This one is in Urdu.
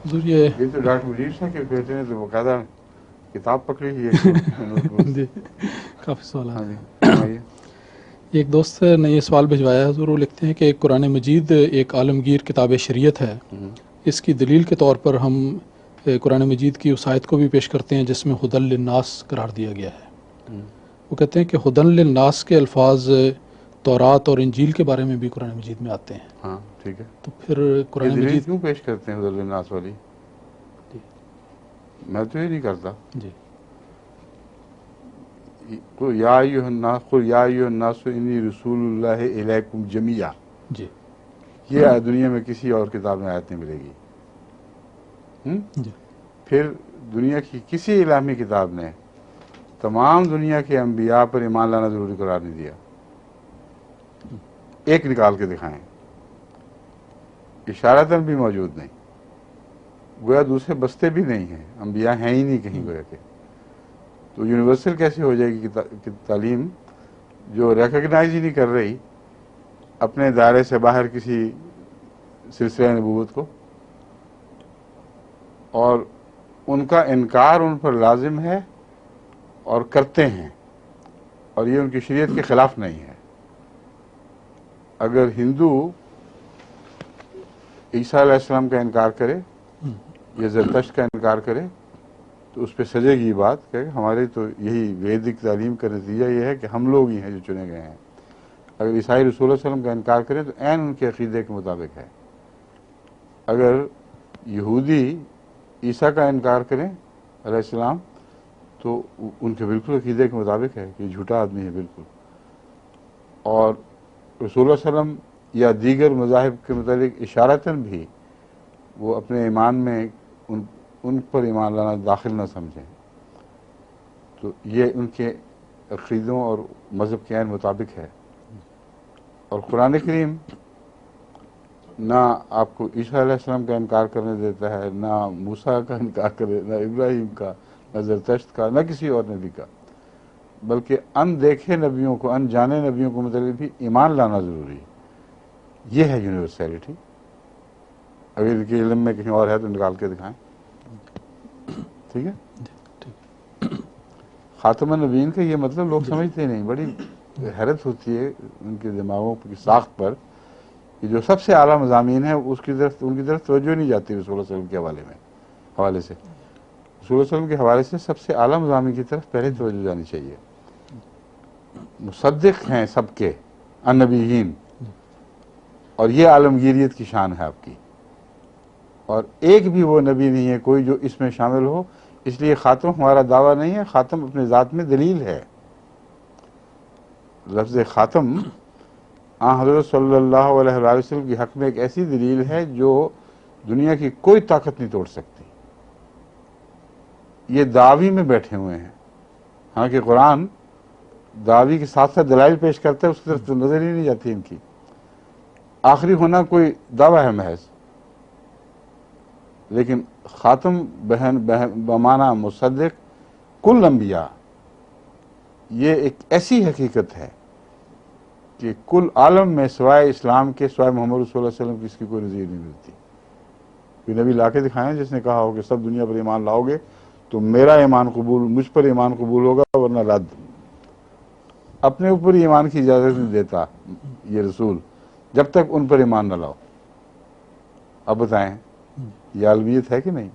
حضور یہ تو ڈاکٹر مجید صاحب کے بیٹے نے تو باقاعدہ کتاب پکڑی ہے جی کافی سوال ہاں آ جی رہے ہیں. فرمائیے. ایک دوست نے یہ سوال بھجوایا ہے حضور، وہ لکھتے ہیں کہ قرآن مجید ایک عالمگیر کتاب شریعت ہے، اس کی دلیل کے طور پر ہم قرآن مجید کی اس آیت کو بھی پیش کرتے ہیں جس میں ہدی للناس قرار دیا گیا ہے. وہ کہتے ہیں کہ ہدی للناس کے الفاظ تورات اور انجیل کے بارے میں بھی قرآن مجید میں آتے ہیں. ہاں ٹھیک ہے، تو پھر یہ قرآن دلیل مجید کیوں پیش کرتے ہیں حضرت الناس والی؟ جی میں تو یہ نہیں کرتا. جی یا ایھا الناس قل یا ایھا الناس انی رسول اللہ الیکم جمیعا، جی یہ دنیا میں کسی اور کتاب میں آیت نہیں ملے گی. جی پھر دنیا کی کسی الہامی کتاب نے تمام دنیا کے انبیاء پر ایمان لانا ضروری قرار نہیں دیا. ایک نکال کے دکھائیں، اشارتاً بھی موجود نہیں. گویا دوسرے بستے بھی نہیں ہیں، انبیاء ہیں ہی نہیں کہیں گویا کے. تو یونیورسل کیسے ہو جائے گی تعلیم جو ریکگنائز ہی نہیں کر رہی اپنے دائرے سے باہر کسی سلسلہ نبوت کو، اور ان کا انکار ان پر لازم ہے اور کرتے ہیں، اور یہ ان کی شریعت کے خلاف نہیں ہے. اگر ہندو عیسیٰ علیہ السلام کا انکار کرے یا زرتشت کا انکار کرے تو اس پہ سجے گی بات کہ ہمارے تو یہی ویدک تعلیم کا نتیجہ یہ ہے کہ ہم لوگ ہی ہیں جو چنے گئے ہیں. اگر عیسائی رسول اللہ علیہ وسلم کا انکار کریں تو عین ان کے عقیدے کے مطابق ہے. اگر یہودی عیسیٰ کا انکار کریں علیہ السلام تو ان کے بالکل عقیدے کے مطابق ہے کہ یہ جھوٹا آدمی ہے بالکل. اور رسول اللہ علیہ وسلم یا دیگر مذاہب کے متعلق اشارتاً بھی وہ اپنے ایمان میں ان پر ایمان لانا داخل نہ سمجھیں. تو یہ ان کے عقیدوں اور مذہب کے عین مطابق ہے. اور قرآن کریم نہ آپ کو عیسیٰ علیہ السلام کا انکار کرنے دیتا ہے، نہ موسیٰ کا انکار کرے، نہ ابراہیم کا، نہ زرتشت کا، نہ کسی اور نبی کا. بلکہ ان دیکھے نبیوں کو، ان جانے نبیوں کو متعلق بھی ایمان لانا ضروری ہے. یہ ہے یونیورسیلٹی. اگر ان کے علم میں کہیں اور ہے تو نکال کے دکھائیں. ٹھیک ہے. خاتم النبیین کا یہ مطلب لوگ سمجھتے نہیں. بڑی حیرت ہوتی ہے ان کے دماغوں کی ساخت پر کہ جو سب سے اعلیٰ مضامین ہیں ان کی طرف توجہ نہیں جاتی رسول اللہ صلی اللہ علیہ وسلم کے حوالے سے. رسول اللہ صلی اللہ علیہ وسلم کے حوالے سے سب سے اعلیٰ مضامین کی طرف پہلے توجہ جانی چاہیے. مصدق ہیں سب کے النبیین، اور یہ عالمگیریت کی شان ہے آپ کی. اور ایک بھی وہ نبی نہیں ہے کوئی جو اس میں شامل ہو. اس لیے خاتم ہمارا دعویٰ نہیں ہے، خاتم اپنے ذات میں دلیل ہے. لفظ خاتم حضرت صلی اللہ علیہ وآلہ وسلم کی حق میں ایک ایسی دلیل ہے جو دنیا کی کوئی طاقت نہیں توڑ سکتی. یہ دعوی میں بیٹھے ہوئے ہیں. حالانکہ قرآن دعوی کے ساتھ ساتھ دلائل پیش کرتا ہے، اس کی طرف تو نظر ہی نہیں جاتی ان کی. آخری ہونا کوئی دعویٰ ہے محض، لیکن خاتم بمعنی مصدق کل انبیاء یہ ایک ایسی حقیقت ہے کہ کل عالم میں سوائے اسلام کے، سوائے محمد رسول اللہ علیہ وسلم کی اس کی کوئی نظیر نہیں ملتی. کوئی نبی لا کے دکھائیں جس نے کہا ہو کہ سب دنیا پر ایمان لاؤ گے تو میرا ایمان قبول، مجھ پر ایمان قبول ہوگا ورنہ رد. اپنے اوپر ایمان کی اجازت نہیں دیتا یہ رسول جب تک ان پر ایمان نہ لاؤ. اب بتائیں یہ عالمیت ہے کہ نہیں؟